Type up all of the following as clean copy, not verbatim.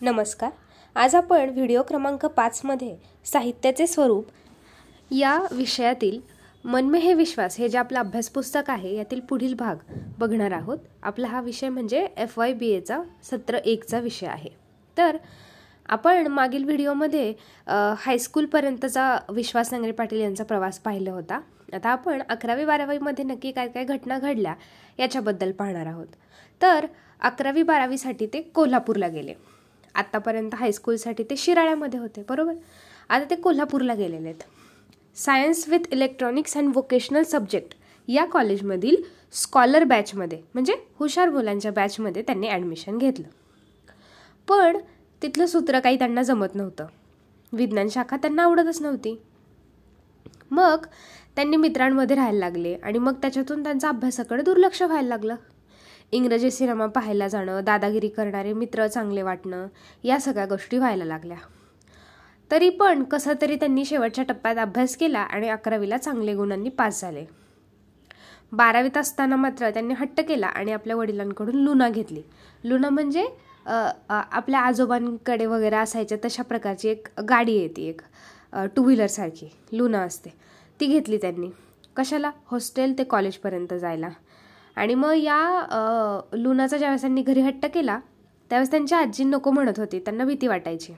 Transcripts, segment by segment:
नमस्कार. आज आपण व्हिडिओ क्रमांक 5 मध्ये साहित्याचे स्वरूप या विषयातील मन में है विश्वास हे जे आपलं अभ्यास पुस्तक आहे यातील पुढील भाग बघणार आहोत. आपला हा विषय म्हणजे FYBA चा सत्र 1 चा विषय आहे. तर आपण मागील व्हिडिओमध्ये हायस्कूल पर्यंतचा विश्वास नांगरे पाटील यांचा प्रवास पाहिला होता. आता आपण 11वी 12वी मध्ये नक्की काय काय घटना घडल्या याच्याबद्दल पाहणार आहोत. तर 11वी 12वी साठी ते कोल्हापूरला गेले. आतापर्यंत हायस्कूलसाठी ते शिराळ्यामध्ये होते, बरोबर. आता ते कोल्हापूरला गेलेले आहेत. Science with electronics and vocational subject या कॉलेजमधील स्कॉलर बॅचमध्ये म्हणजे हुशार मुलांच्या बॅचमध्ये त्यांनी ॲडमिशन घेतलं. पण तिथलं सूत्र काही त्यांना जमत नव्हतं. विज्ञान शाखा त्यांना आवडतच नव्हती. मग त्यांनी मित्रांमध्ये राहायला लागले आणि मग त्याच्यातून त्यांचा अभ्यासाकडे दुर्लक्ष व्हायला लागलं. इंग्रजी सिनेमा पाहायला जाणं, दादागिरी करणारे मित्र चांगले वाटणं, या सगळ्या गोष्टी व्हायला लागल्या. तरी पण कसं तरी त्यांनी शेवटच्या टप्प्यात अभ्यास केला आणि 11वीला चांगले गुणांनी पास झाले. 12वीत असताना मात्र त्यांनी हट्ट केला आणि आपल्या वडिलांकडून लुना घेतली. लुना म्हणजे आपल्या आजोबांकडे वगैरे असायच्या तशा प्रकारची एक गाडी येते, एक 2 व्हीलर सारखी लुना असते, ती घेतली त्यांनी. कशाला? हॉस्टेल ते कॉलेजपर्यंत जायला. आणि मग या लुनाचा ज्यावेळेस त्यांनी घरी हट्ट केला त्यावेळेस त्यांच्या आजी नको म्हणत होती, त्यांना भीती वाटायची.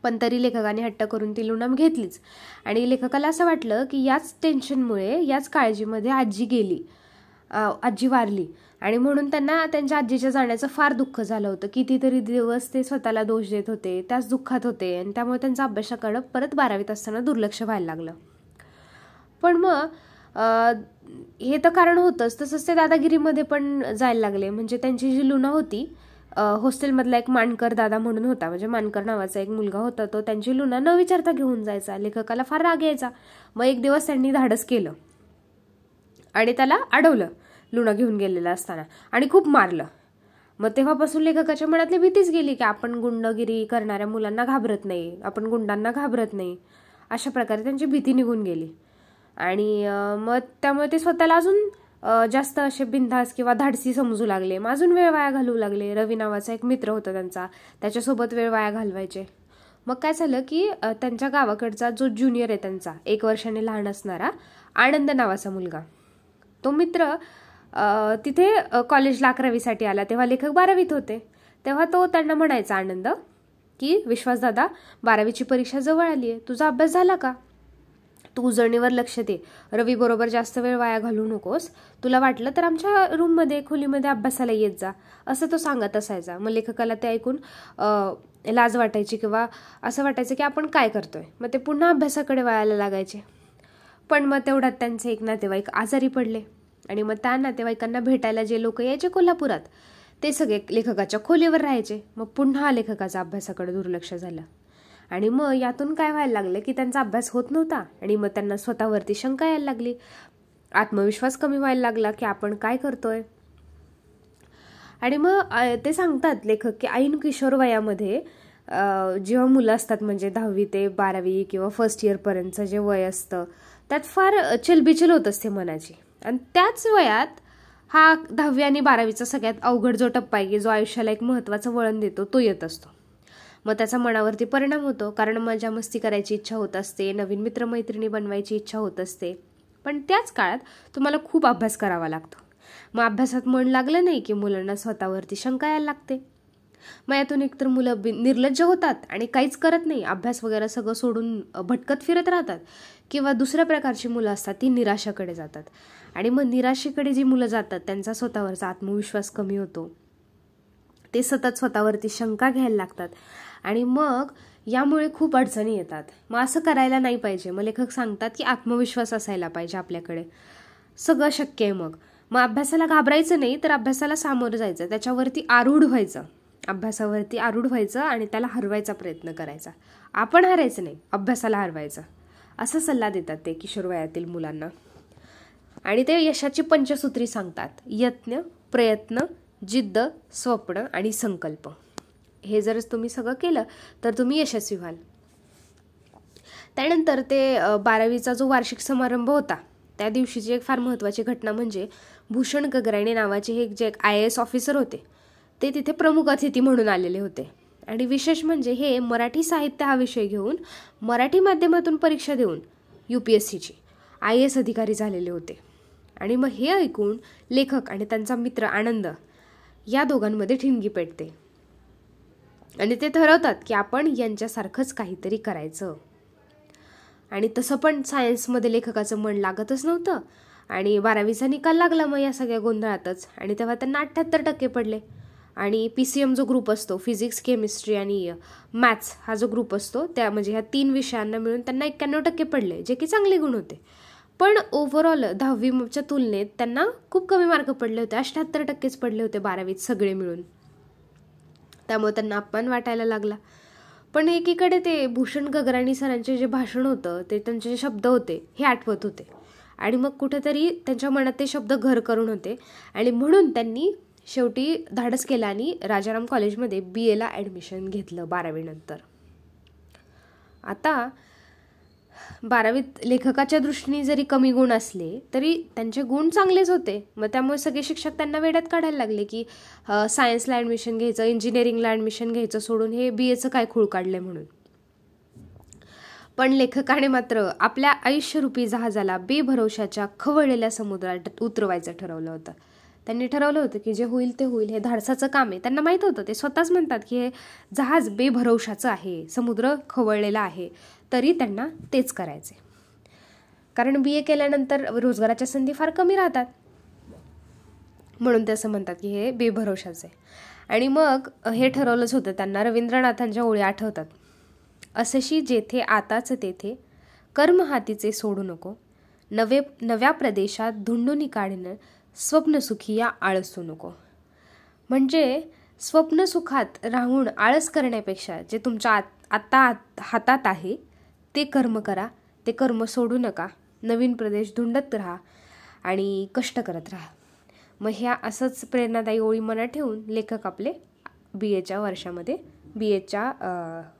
पण तरी लेखकाने हट्ट करून ती लुना घेतलीच. आणि लेखकाला असं वाटलं की याच टेन्शनमुळे, याच काळजीमध्ये आजी वारली आणि म्हणून त्यांना त्यांच्या आजीच्या जाण्याचं फार दुःख झालं होतं. कितीतरी दिवस ते स्वतःला दोष देत होते, त्याच दुःखात होते आणि त्यामुळे त्यांचा अभ्यासाकडं परत 12वीत असताना दुर्लक्ष व्हायला लागलं. पण मग हे तर कारण होतंच, तसंच ते दादागिरीमध्ये पण जायला लागले. म्हणजे त्यांची जी लुना होती, हॉस्टेलमधला एक मानकर दादा म्हणून होता, म्हणजे मानकर नावाचा एक मुलगा होता, तो त्यांची लुना न विचारता घेऊन जायचा. लेखकाला फार राग यायचा. मग एक दिवस त्यांनी धाडस केलं आणि त्याला अडवलं लुना घेऊन गेलेला असताना आणि खूप मारलं. मग तेव्हापासून लेखकाच्या मनातली भीतीच गेली की आपण गुंडगिरी करणाऱ्या मुलांना घाबरत नाही, आपण गुंडांना घाबरत नाही, अशा प्रकारे त्यांची भीती निघून गेली. आणि मग त्यामुळे ते स्वतःला अजून जास्त असे बिनधास्त किंवा धाडसी समजू लागले. मग अजून वेळ वाया घालवू लागले. रवी नावाचा एक मित्र होता त्यांचा, त्याच्यासोबत वेळ वाया घालवायचे. मग काय झालं की त्यांच्या गावाकडचा जो ज्युनियर आहे त्यांचा 1 वर्षाने लहान असणारा आनंद नावाचा मुलगा, तो मित्र तिथे कॉलेजला 11वीसाठी आला. तेव्हा लेखक 12वीत होते. तेव्हा तो त्यांना म्हणायचा, आनंद, की विश्वासदादा 12वीची परीक्षा जवळ आली आहे, तुझा अभ्यास झाला का? तू उजळणीवर लक्ष दे, रवी बरोबर जास्त वेळ वाया घालवू नकोस, तुला वाटलं तर आमच्या रूममध्ये खोलीमध्ये अभ्यासाला येत जा, असं तो सांगत असायचा. मग लेखकाला ते ऐकून लाज वाटायची किंवा असं वाटायचं की आपण काय करतोय. मग ते पुन्हा अभ्यासाकडे वळायला लागायचे. पण मग तेवढ्यात त्यांचे एक नातेवाईक आजारी पडले आणि मग त्या नातेवाईकांना भेटायला जे लोक यायचे कोल्हापुरात ते सगळे लेखकाच्या खोलीवर राहायचे. मग पुन्हा लेखकाचा अभ्यासाकडे दुर्लक्ष झालं. आणि मग यातून काय व्हायला लागलं की त्यांचा अभ्यास होत नव्हता आणि मग त्यांना स्वतःवरती शंका यायला लागली, आत्मविश्वास कमी व्हायला लागला की आपण काय करतोय. आणि मग ते सांगतात लेखक की ऐन किशोर वयामध्ये जेव्हा मुलं असतात, म्हणजे 10वी ते 12वी किंवा फर्स्ट इयर पर्यंतचं जे वय असतं त्यात फार चिलबिचल होत असते मनाची. आणि त्याच वयात हा 10वी आणि 12वीचा सगळ्यात अवघड जो टप्पा आहे की जो आयुष्याला एक महत्त्वाचं वळण देतो, तो येत असतो. मग त्याचा मनावरती परिणाम होतो, कारण मजा मस्ती करायची इच्छा होत असते, नवीन मित्रमैत्रिणी बनवायची इच्छा होत असते. पण त्याच काळात तुम्हाला खूप अभ्यास करावा लागतो. मग अभ्यासात मन लागलं नाही की मुलांना स्वतःवरती शंका यायला लागते. मग यातून एकतर मुलं निर्लज्ज होतात आणि काहीच करत नाही, अभ्यास वगैरे सगळं सोडून भटकत फिरत राहतात. किंवा दुसऱ्या प्रकारची मुलं असतात ती निराशाकडे जातात. आणि मग निराशेकडे जी मुलं जातात त्यांचा स्वतःवरचा आत्मविश्वास कमी होतो, ते सतत स्वतःवरती शंका घ्यायला लागतात आणि मग यामुळे खूप अडचणी येतात. मग असं करायला नाही पाहिजे. मग लेखक सांगतात की आत्मविश्वास असायला पाहिजे आपल्याकडे, सगळं शक्य आहे. मग अभ्यासाला घाबरायचं नाही, तर अभ्यासाला सामोरं जायचं, त्याच्यावरती आरूढ व्हायचं, अभ्यासावरती आरूढ व्हायचं आणि त्याला हरवायचा प्रयत्न करायचा. आपण हरायचं नाही, अभ्यासाला हरवायचं, असा सल्ला देतात ते किशोर वयातील मुलांना. आणि ते यशाची पंचसूत्री सांगतात, यत्न, प्रयत्न, जिद्द, स्वप्न आणि संकल्प. हे जर तुम्ही सगळं केलं तर तुम्ही यशस्वी व्हाल. त्यानंतर ते 12वीचा जो वार्षिक समारंभ होता त्या दिवशीची एक फार महत्त्वाची घटना म्हणजे भूषण गगराणे नावाचे हे जे एक IAS ऑफिसर होते ते तिथे प्रमुख अतिथी म्हणून आलेले होते. आणि विशेष म्हणजे हे मराठी साहित्य हा विषय घेऊन मराठी माध्यमातून परीक्षा देऊन UPSCची IAS अधिकारी झालेले होते. आणि मग हे ऐकून लेखक आणि त्यांचा मित्र आनंद या दोघांमध्ये ठिणगी पेटते आणि ते ठरवतात की आपण यांच्यासारखंच काहीतरी करायचं. आणि तसं पण सायन्समध्ये लेखकाचं मन लागतच नव्हतं आणि 12वीचा निकाल लागला मग या सगळ्या गोंधळातच. आणि तेव्हा त्यांना 78% पडले. आणि PCM जो ग्रुप असतो, फिजिक्स, केमिस्ट्री आणि मॅथ्स हा जो ग्रुप असतो, त्या म्हणजे ह्या 3 विषयांना मिळून त्यांना 91% पडले, जे की चांगले गुण होते. पण ओव्हरऑल 10वीच्या तुलनेत त्यांना खूप कमी मार्क पडले होते. 78%च पडले होते 12वीत सगळे मिळून. त्यामुळे त्यांना अपमान वाटायला लागला. पण एकीकडे ते भूषण गगराणी सरांचे जे भाषण होतं, ते त्यांचे जे शब्द होते हे आठवत होते. आणि मग कुठेतरी त्यांच्या मनात ते शब्द घर करून होते. आणि म्हणून त्यांनी शेवटी धाडस केला आणि राजाराम कॉलेजमध्ये BAला ॲडमिशन घेतलं 12वी नंतर. आता 12वीत लेखकाच्या दृष्टीने जरी कमी गुण असले तरी त्यांचे गुण चांगलेच होते. मग त्यामुळे सगळे शिक्षक त्यांना वेड्यात काढायला लागले की सायन्सला ॲडमिशन घ्यायचं, इंजिनिअरिंगला ॲडमिशन घ्यायचं सोडून हे BAचं काय खूळ काढलंय म्हणून. पण लेखकाने मात्र आपल्या आयुष्यरूपी जहाजाला बेभरवशाच्या खवळलेल्या समुद्रात उतरवायचं ठरवलं होतं. त्यांनी ठरवलं होतं की जे होईल ते होईल, हे धाडसाचं काम आहे. त्यांना माहीत होतं, ते स्वतःच म्हणतात की हे जहाज बेभरवशाचं आहे, समुद्र खवळलेला आहे, तरी त्यांना तेच करायचे. कारण BA केल्यानंतर रोजगाराच्या संधी फार कमी राहतात, म्हणून ते असं म्हणतात की हे बेभरवशाचं आहे. आणि मग हे ठरवलंच होतं त्यांना. रवींद्रनाथांच्या ओळी आठवतात, असेशी जेथे आताच तेथे कर्म हातीचे सोडू नको, नव्या प्रदेशात धुंडुनी काढणं स्वप्नसुखी या आळसू नको. म्हणजे स्वप्नसुखात राहून आळस करण्यापेक्षा जे तुमच्या आत्ता हातात आहे ते कर्म करा, ते कर्म सोडू नका, नवीन प्रदेश धुंडत राहा आणि कष्ट करत राहा. मग ह्या असंच प्रेरणादायी ओळी मनात ठेवून लेखक आपले BAच्या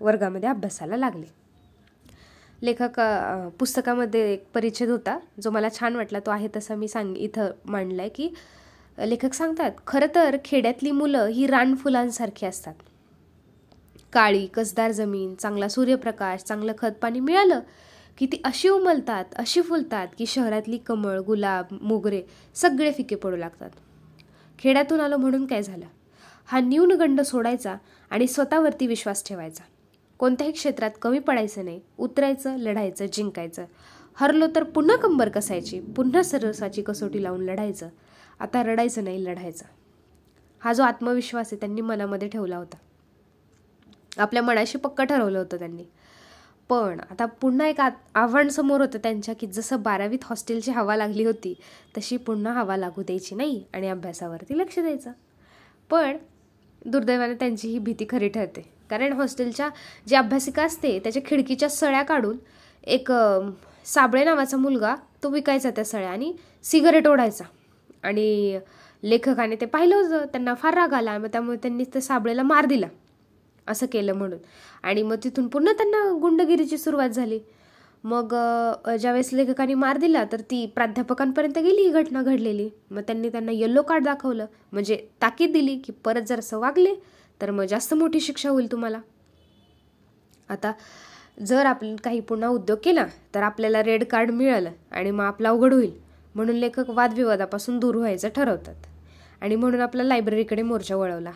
वर्गामध्ये अभ्यासाला लागले. लेखक पुस्तकामध्ये एक परिच्छेद होता जो मला छान वाटला, तो आहे तसा मी इथं मांडलाय की लेखक सांगतात, खरं तर खेड्यातली मुलं ही रानफुलांसारखी असतात. काळी कसदार जमीन, चांगला सूर्यप्रकाश, चांगलं खत पाणी मिळालं की ती अशी उमलतात, अशी फुलतात की शहरातली कमळ, गुलाब, मोगरे सगळे फिके पडू लागतात. खेड्यातून आलो म्हणून काय झालं, हा न्यूनगंड सोडायचा आणि स्वतःवरती विश्वास ठेवायचा. कोणत्याही क्षेत्रात कमी पडायचं नाही, उतरायचं, लढायचं, जिंकायचं. हरलो तर पुन्हा कंबर कसायची, पुन्हा सरसाची कसोटी लावून लढायचं. आता रडायचं नाही, लढायचं. हा जो आत्मविश्वास आहे त्यांनी मनामध्ये ठेवला होता. आपल्या मनाशी पक्क ठरवलं होतं त्यांनी. पण आता पुन्हा एक आव्हान समोर होतं त्यांच्या, की जसं 12वीत हॉस्टेलची हवा लागली होती तशी पुन्हा हवा लागू द्यायची नाही आणि अभ्यासावरती लक्ष द्यायचं. पण दुर्दैवाने त्यांची ही भीती खरी ठरते. कारण हॉस्टेलच्या जी अभ्यासिका असते त्याच्या खिडकीच्या सळ्या काढून एक साबळे नावाचा मुलगा तो विकायचा त्या सळ्या आणि सिगारेट ओढायचा. आणि लेखकाने ते पाहिलं होतं, त्यांना फार राग आला. मग त्यामुळे त्यांनी त्या साबळेला मार दिला, असं केलं म्हणून. आणि मग तिथून पुन्हा त्यांना गुंडगिरीची सुरुवात झाली. मग ज्यावेळेस लेखकाने मार दिला तर ती प्राध्यापकांपर्यंत गेली ही घटना घडलेली. मग त्यांनी त्यांना येलो कार्ड दाखवलं, म्हणजे ताकीद दिली की परत जर असं वागले तर मग जास्त मोठी शिक्षा होईल तुम्हाला. आता जर आपण काही पुन्हा उद्योग केला तर आपल्याला रेड कार्ड मिळालं आणि मग आपला अवघड होईल. म्हणून लेखक वादविवादापासून दूर व्हायचं ठरवतात आणि म्हणून आपला लायब्ररीकडे मोर्चा वळवला.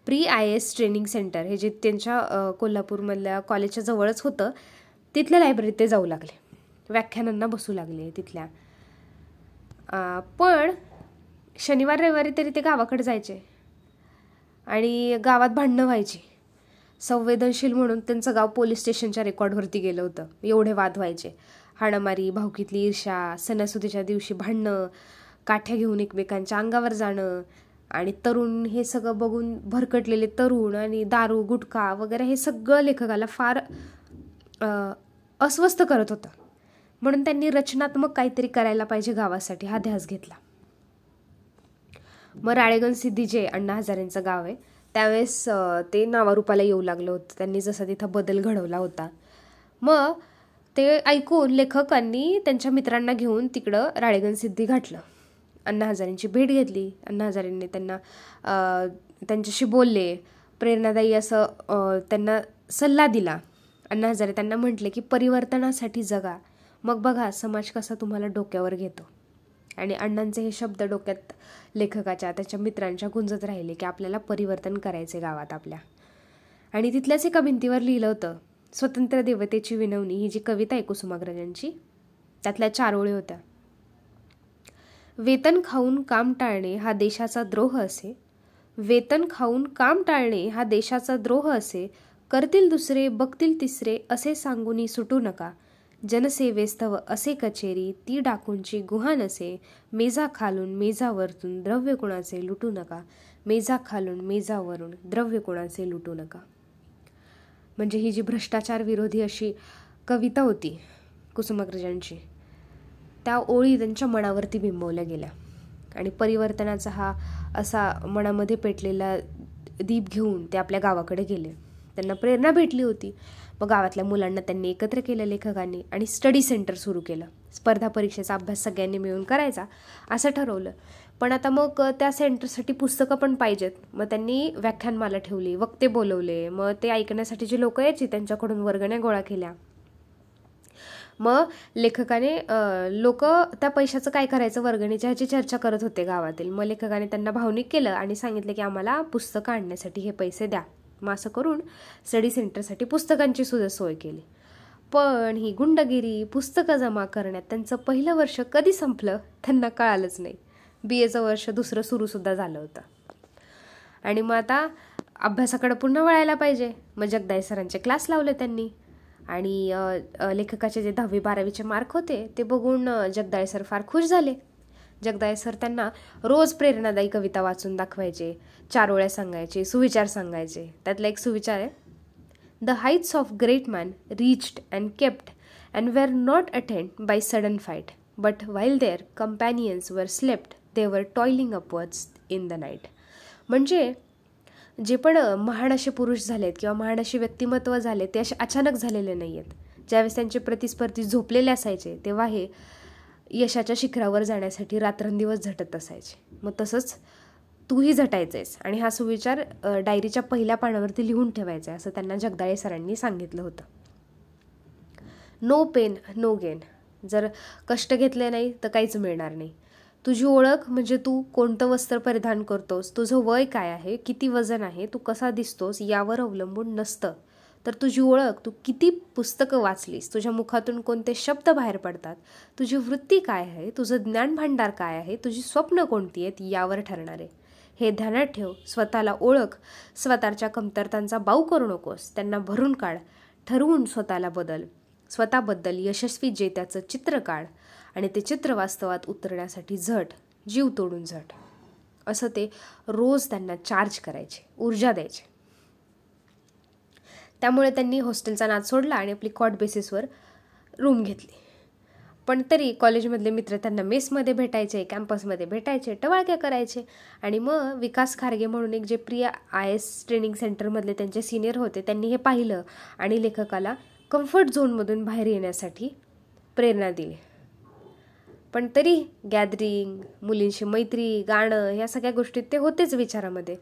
Pre-IAS ट्रेनिंग सेंटर हे जे त्यांच्या कोल्हापूरमधल्या कॉलेजच्या जवळच होतं, तिथल्या लायब्ररीत ते जाऊ लागले, व्याख्यानांना बसू लागले तिथल्या. पण शनिवार रविवारी तरी ते गावाकडे जायचे आणि गावात भांडणं व्हायची. संवेदनशील म्हणून त्यांचं गाव पोलीस स्टेशनच्या रेकॉर्डवरती गेलं होतं. एवढे वाद व्हायचे, हाणामारी, भावकीतली ईर्ष्या, सणासुदीच्या दिवशी भांडणं, काठ्या घेऊन एकमेकांच्या अंगावर जाणं. आणि तरुण हे सगळं बघून भरकटलेले तरुण आणि दारू, गुटखा वगैरे हे सगळं लेखकाला फार अस्वस्थ करत होतं. म्हणून त्यांनी रचनात्मक काहीतरी करायला पाहिजे गावासाठी हा ध्यास घेतला. मग राळेगण सिद्धी जे अण्णा हजारेंचं गाव आहे त्यावेळेस ते नावारूपाला येऊ लागलं होतं. त्यांनी जसा तिथं बदल घडवला होता. मग ते ऐकून लेखकांनी त्यांच्या मित्रांना घेऊन तिकडं राळेगण सिद्धी गाठलं. अण्णा हजारेंची भेट घेतली. अण्णा हजारेंनी त्यांच्याशी बोलले. प्रेरणादायी असं त्यांना सल्ला दिला. अण्णा हजारे त्यांना म्हटले की परिवर्तनासाठी जगा, मग बघा समाज कसा तुम्हाला डोक्यावर घेतो. आणि अण्णांचे हे शब्द डोक्यात लेखकाच्या त्याच्या मित्रांच्या गुंजत राहिले की आपल्याला परिवर्तन करायचे गावात आपल्या. आणि तिथल्याच एका भिंतीवर लिहिलं होतं, स्वतंत्र देवतेची विनवणी, ही जी कविता आहे कुसुमाग्रजांची, त्यातल्या 4 ओळी होत्या. वेतन खाऊन काम टाळणे हा देशाचा द्रोह असे, वेतन खाऊन काम टाळणे हा देशाचा द्रोह असे, करतील दुसरे बघतील तिसरे असे सांगूनी सुटू नका, जनसेवेस्तव असे कचेरी ती डाकूंची गुहा नसे, मेजा खालून मेजावरून द्रव्य कुणाचे लुटू नका, मेजा खालून मेजावरून द्रव्य कुणाचे लुटू नका. म्हणजे ही जी भ्रष्टाचार विरोधी अशी कविता होती कुसुमाग्रजांची, त्या ओळी त्यांच्या मनावरती बिंबवल्या गेल्या. आणि परिवर्तनाचा हा असा मनामध्ये पेटलेला दीप घेऊन ते आपल्या गावाकडे गेले. त्यांना प्रेरणा भेटली होती. मग गावातल्या मुलांना त्यांनी एकत्र केलं लेखकांनी आणि स्टडी सेंटर सुरू केलं. स्पर्धा परीक्षेचा अभ्यास सगळ्यांनी मिळून करायचा असं ठरवलं. पण आता मग त्या सेंटरसाठी पुस्तकं पण पाहिजेत. मग त्यांनी व्याख्यानमाला ठेवली, वक्ते बोलवले. मग ते ऐकण्यासाठी जे लोक यायची त्यांच्याकडून वर्गण्या गोळा केल्या. मग लेखकाने लोक त्या पैशाचं काय करायचं वर्गणीच्या ह्याची चर्चा करत होते गावातील. मग लेखकाने त्यांना भावनिक केलं आणि सांगितलं की आम्हाला पुस्तकं आणण्यासाठी हे पैसे द्या. मग असं करून स्टडी सेंटरसाठी पुस्तकांची सुद्धा सोय केली. पण ही गुंडगिरी पुस्तकं जमा करण्यात त्यांचं पहिलं वर्ष कधी संपलं त्यांना कळालंच नाही. BAचं वर्ष दुसरं सुरूसुद्धा झालं होतं. आणि मग आता अभ्यासाकडे पुन्हा वळायला पाहिजे. मग जगदाळे सरांचे क्लास लावले त्यांनी. आणि लेखकाचे जे 10वी 12वीचे मार्क होते ते बघून जगदाळे सर फार खुश झाले. जगदाळे सर त्यांना रोज प्रेरणादायी कविता वाचून दाखवायचे, 4 ओळ्या सांगायचे, सुविचार सांगायचे. त्यातला एक सुविचार आहे, the heights of great man reached and kept and were not attend by sudden flight, but while their companions were slept they were toiling upwards in the night. म्हणजे जे पण महान असे पुरुष झालेत किंवा महान असे व्यक्तिमत्व झाले ते असे अचानक झालेले नाही आहेत. ज्यावेळेस त्यांचे प्रतिस्पर्धी झोपलेले असायचे तेव्हा हे यशाच्या शिखरावर जाण्यासाठी रात्रंदिवस झटत असायचे. मग तसंच तूही झटायचंयस आणि हा सुविचार डायरीच्या पहिल्या पानावरती लिहून ठेवायचा आहे असं त्यांना जगदाळे सरांनी सांगितलं होतं. No pain no gain. जर कष्ट घेतले नाही तर काहीच मिळणार नाही. तुझी ओळख म्हणजे तू कोणतं वस्त्र परिधान करतोस, तुझं वय काय आहे, किती वजन आहे, तू कसा दिसतोस यावर अवलंबून नसतं. तर तुझी ओळख तू किती पुस्तकं वाचलीस, तुझ्या मुखातून कोणते शब्द बाहेर पडतात, तुझी वृत्ती काय आहे, तुझं ज्ञानभांडार काय आहे, तुझी स्वप्न कोणती आहेत यावर ठरणार आहे. हे ध्यानात ठेव. स्वतःला ओळख. स्वतःच्या कमतरतांचा बाऊ करू नकोस, त्यांना भरून काढ. ठरवून स्वतःला बदल. स्वतःबद्दल यशस्वी जेत्याचं चित्र काढ आणि ते चित्र वास्तवात उतरण्यासाठी झट, जीव तोडून झट. असं ते रोज त्यांना चार्ज करायचे, ऊर्जा द्यायचे. त्यामुळे त्यांनी हॉस्टेलचा नाद सोडला आणि आपली कॉट बेसिसवर रूम घेतली. पण तरी कॉलेजमधले मित्र त्यांना मेसमध्ये भेटायचे, कॅम्पसमध्ये भेटायचे, टवाळक्या करायचे. आणि मग विकास खारगे म्हणून एक जे प्रिया IAS ट्रेनिंग सेंटरमधले त्यांचे सिनियर होते त्यांनी हे पाहिलं आणि लेखकाला कम्फर्ट झोनमधून बाहेर येण्यासाठी प्रेरणा दिली. पण तरी गॅदरिंग, मुलींशी मैत्री, गाणं ह्या सगळ्या गोष्टीत ते होतेच विचारामध्ये.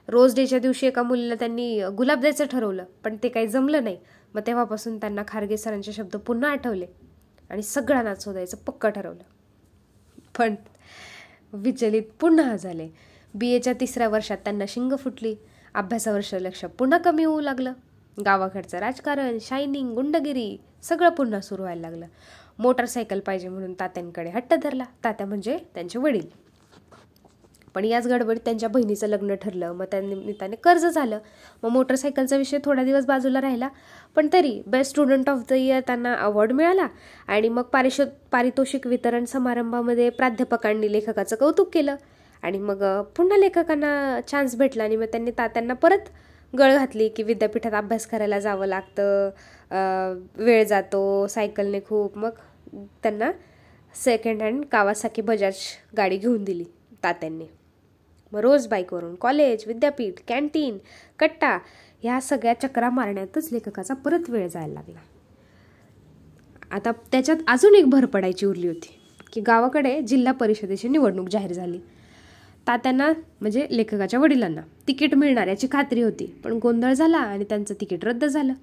रोज डेच्या दिवशी एका मुलीला त्यांनी गुलाब द्यायचं ठरवलं पण ते काही जमलं नाही. मग तेव्हापासून त्यांना खारगे सरांचे शब्द पुन्हा आठवले आणि सगळा नाच शोधायचं पक्क ठरवलं. पण विचलित पुन्हा झाले. BAच्या 3ऱ्या वर्षात त्यांना शिंग फुटली. अभ्यासावर लक्ष पुन्हा कमी होऊ लागलं. गावाकडचं राजकारण, शायनिंग, गुंडगिरी सगळं पुन्हा सुरू व्हायला लागलं. मोटरसायकल पाहिजे म्हणून तात्यांकडे हट्ट धरला. तात्या म्हणजे त्यांचे वडील. पण याच गडबडीत त्यांच्या बहिणीचं लग्न ठरलं. मग त्या निमित्ताने कर्ज झालं. मग मोटरसायकलचा विषय थोडा दिवस बाजूला राहिला. पण तरी best student of the year त्यांना अवॉर्ड मिळाला. आणि मग पारितोषिक वितरण समारंभामध्ये प्राध्यापकांनी लेखकाचं कौतुक केलं. आणि मग पुन्हा लेखकांना चान्स भेटला आणि मग त्यांनी तात्यांना परत गळ घातली की विद्यापीठात अभ्यास करायला जावं लागतं, वेळ जातो सायकलने खूप. मग त्यांना सेकंड हँड कावासाकी बजाज गाडी घेऊन दिली तात्यांनी. मग रोज बाईकवरून कॉलेज, विद्यापीठ, कॅन्टीन, कट्टा ह्या सगळ्या चक्रा मारण्यातच लेखकाचा परत वेळ जायला लागला. आता त्याच्यात अजून एक भर पडायची उरली होती की गावाकडे जिल्हा परिषदेची निवडणूक जाहीर झाली. तात्यांना म्हणजे लेखकाच्या वडिलांना तिकीट मिळणार याची खात्री होती, पण गोंधळ झाला आणि त्यांचं तिकीट रद्द झालं.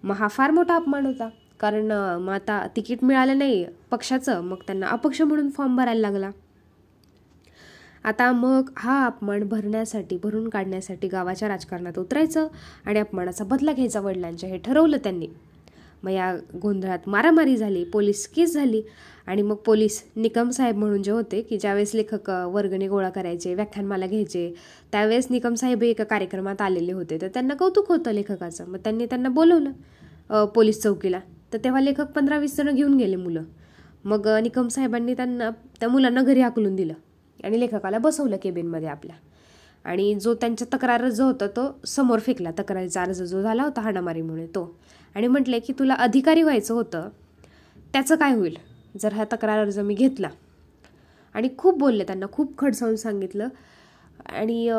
मग हा फार मोठा अपमान होता, कारण मग आता तिकीट मिळालं नाही पक्षाचं, मग त्यांना अपक्ष म्हणून फॉर्म भरायला लागला. आता मग हा अपमान भरून काढण्यासाठी गावाच्या राजकारणात उतरायचं आणि अपमानाचा बदला घ्यायचा वडिलांच्या, हे ठरवलं त्यांनी. मग या गोंधळात मारामारी झाली, पोलीस केस झाली आणि मग पोलीस निकम साहेब म्हणून जे होते की ज्यावेळेस लेखक वर्गणी गोळा करायचे, व्याख्यानमाला घ्यायचे, त्यावेळेस निकम साहेब एका कार्यक्रमात आलेले होते. तर त्यांना कौतुक होतं लेखकाचं. मग त्यांना बोलवलं पोलीस चौकीला. तर तेव्हा लेखक 15-20 जण घेऊन गेले मुलं. मग निकम साहेबांनी त्या मुलांना घरी हाकलून दिलं आणि लेखकाला बसवलं केबिनमध्ये आपल्या. आणि जो त्यांच्या तक्रार जो होता तो समोर फेकला, तक्रारीचा अर्ज जो झाला होता हाणामारीमुळे तो, आणि म्हटले की तुला अधिकारी व्हायचं होतं, त्याचं काय होईल जर हा तक्रार अर्ज मी घेतला. आणि खूप बोलले, त्यांना खूप खडसावून सांगितलं. आणि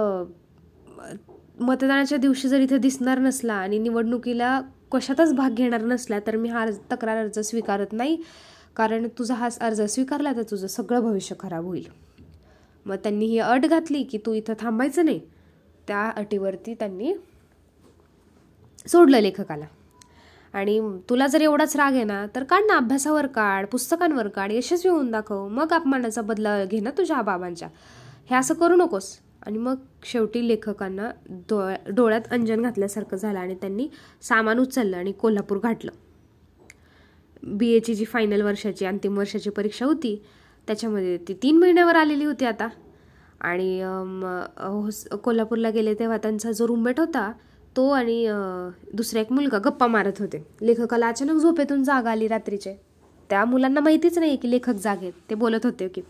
मतदानाच्या दिवशी जर इथे दिसणार नसला आणि निवडणुकीला कशातच भाग घेणार नसला तर मी हा तक्रार अर्ज स्वीकारत नाही, कारण तुझा हा अर्ज स्वीकारला तर तुझं सगळं भविष्य खराब होईल. मग त्यांनी ही अट घातली की तू इथं थांबायचं नाही. त्या अटीवरती त्यांनी सोडलं लेखकाला. आणि तुला जर एवढाच राग आहे ना तर काढ ना, अभ्यासावर काढ, पुस्तकांवर काढ, यशस्वी होऊन दाखव, मग अपमानाचा बदला घे ना तुझ्या बाबांच्या, हे असं करू नकोस. आणि मग शेवटी लेखकांना डोळ्यात अंजन घातल्यासारखं झालं आणि त्यांनी सामान उचललं आणि कोल्हापूर गाठलं. BAची जी फायनल वर्षाची अंतिम वर्षाची परीक्षा होती त्याच्यामध्ये ती 3 महिन्यावर आलेली होती आता. आणि कोल्हापूरला गेले तेव्हा त्यांचा जो रूममेट होता तो आणि दुसरा एक मुलगा गप्पा मारत होते. लेखकाला अचानक झोपेतून जाग आली रात्रीचे. त्या मुलांना माहितीच नाही की लेखक जागेत. ते बोलत होते की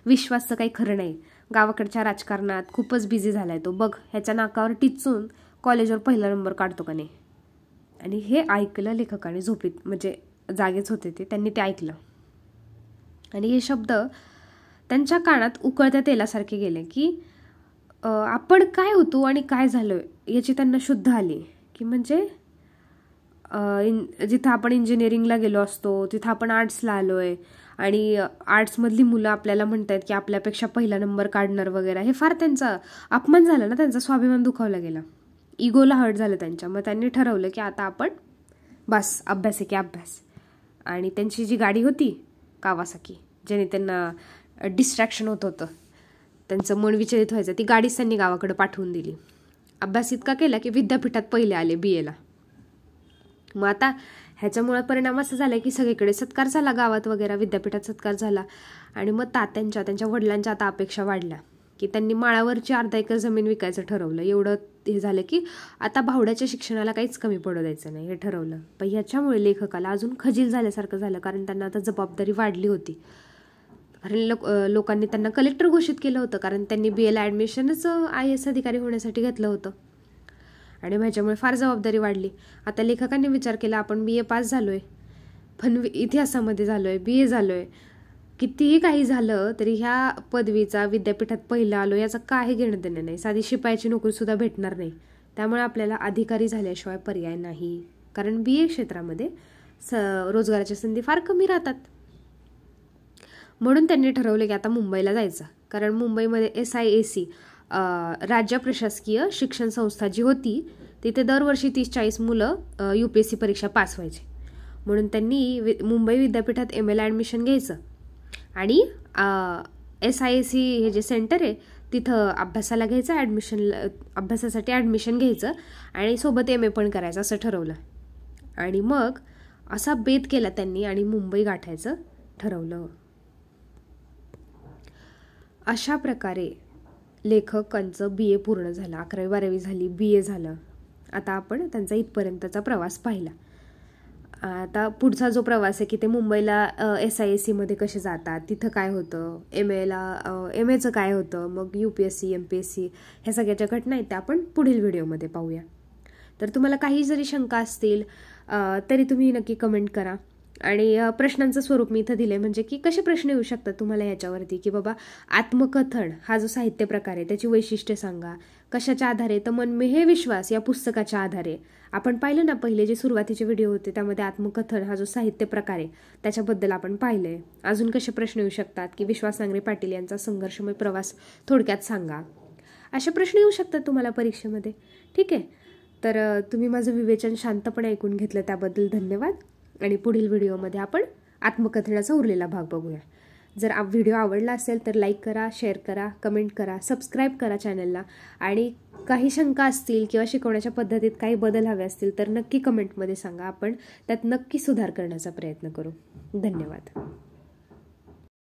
विश्वासचं काही खरं नाही, गावाकडच्या राजकारणात खूपच बिझी झालाय तो, बघ ह्याच्या नाकावर टिचून कॉलेजवर पहिला नंबर काढतो का नाही. आणि हे ऐकलं लेखकाने, झोपेत म्हणजे जागेच होते ते, त्यांनी ते ऐकलं. आणि हे शब्द त्यांच्या कानात उकळत्या तेलासारखे गेले की आपण काय होतो आणि काय झालोय याची त्यांना शुद्ध आली. की म्हणजे जिथं आपण इंजिनिअरिंगला गेलो असतो तिथं आपण आर्ट्सला आलोय आणि आर्ट्समधली मुलं आपल्याला म्हणतात की आपल्यापेक्षा पहिला नंबर काढणार वगैरे. हे फार त्यांचा अपमान झाला ना, त्यांचा स्वाभिमान दुखावला गेला, इगोला हर्ट झालं त्यांच्या. मग त्यांनी ठरवलं की आता आपण बस अभ्यास आहे की अभ्यास. आणि त्यांची जी गाडी होती कावासाकी, ज्याने त्यांना डिस्ट्रॅक्शन होत होतं, त्यांचं मन विचलित व्हायचं, ती गाडीच त्यांनी गावाकडे पाठवून दिली. अभ्यास इतका केला की विद्यापीठात पहिले आले BAला. मग आता ह्याच्यामुळे परिणाम असा झाला की सगळीकडे सत्कार झाला, गावात वगैरे विद्यापीठात सत्कार झाला. आणि मग त्यांच्या वडिलांच्या आता अपेक्षा वाढल्या की त्यांनी माळावरची 1/2 एकर जमीन विकायचं ठरवलं. एवढं हे झालं की आता भावड्याच्या शिक्षणाला काहीच कमी पडू द्यायचं नाही, हे ठरवलं. पण ह्याच्यामुळे लेखकाला अजून खजील झाल्यासारखं झालं, कारण त्यांना आता जबाबदारी वाढली होती. कारण लोकांनी त्यांना कलेक्टर घोषित केलं होतं, कारण त्यांनी BAला ॲडमिशनच IAS अधिकारी होण्यासाठी घेतलं होतं. आणि ह्याच्यामुळे फार जबाबदारी वाढली. आता लेखकांनी विचार केला आपण BA पास झालोय, पण इतिहासामध्ये झालोय, BA झालोय, कितीही काही झालं तरी ह्या पदवीचा विद्यापीठात पहिला आलो याचा काही घेणं देणं नाही, साधी शिपायाची नोकरी सुद्धा भेटणार नाही. त्यामुळे आपल्याला अधिकारी झाल्याशिवाय पर्याय नाही, कारण BA क्षेत्रामध्ये रोजगाराच्या संधी फार कमी राहतात. म्हणून त्यांनी ठरवलं की आता मुंबईला जायचं, कारण मुंबईमध्ये SIAC राज्य प्रशासकीय शिक्षण संस्था जी होती तिथे दरवर्षी 30-40 मुलं UPSC परीक्षा पास व्हायचे. म्हणून त्यांनी मुंबई विद्यापीठात MAला ॲडमिशन घ्यायचं आणि SIAC हे जे सेंटर आहे तिथं अभ्यासाला घ्यायचं, अभ्यासासाठी ॲडमिशन घ्यायचं आणि सोबत MA पण करायचं असं ठरवलं. आणि मग असा बेत केला त्यांनी आणि मुंबई गाठायचं ठरवलं. अशा प्रकारे लेखकांचं BA पूर्ण झालं, 11वी-12वी झाली, BA झालं. आता आपण त्यांचा इथपर्यंतचा प्रवास पाहिला. आता पुढचा जो प्रवास आहे की ते मुंबईला SIACमध्ये कसे जातात, तिथं काय होतं, MAचं काय होतं, मग UPSC MPSC ह्या सगळ्याच्या घटना आहेत त्या आपण पुढील व्हिडिओमध्ये पाहूया. तर तुम्हाला काही जरी शंका असतील तरी तुम्ही नक्की कमेंट करा. आणि प्रश्नांचं स्वरूप मी इथं दिलंय, म्हणजे की कसे प्रश्न येऊ शकतात तुम्हाला याच्यावरती, की बाबा आत्मकथन हा जो साहित्य प्रकार आहे त्याची वैशिष्ट्ये सांगा. कशाच्या आधारे? तर मन में है विश्वास या पुस्तकाच्या आधारे. आपण पाहिलं ना, पहिले जे सुरुवातीचे व्हिडिओ होते त्यामध्ये आत्मकथन हा जो साहित्य प्रकार आहे त्याच्याबद्दल आपण पाहिलंय. अजून कसे प्रश्न येऊ शकतात, की विश्वास नांगरे पाटील यांचा संघर्षमय प्रवास थोडक्यात सांगा. असे प्रश्न येऊ शकतात तुम्हाला परीक्षेमध्ये. ठीक आहे, तर तुम्ही माझं विवेचन शांतपणे ऐकून घेतलं त्याबद्दल धन्यवाद. आणि पुढील व्हिडिओमध्ये आपण आत्मकथनाचा उरलेला भाग बघूया. जर व्हिडिओ आवडला असेल तर लाईक करा, शेअर करा, कमेंट करा, सबस्क्राईब करा चॅनलला. आणि काही शंका असतील किंवा शिकवण्याच्या पद्धतीत काही बदल हवे असतील तर नक्की कमेंटमध्ये सांगा. आपण त्यात नक्की सुधार करण्याचा प्रयत्न करू. धन्यवाद.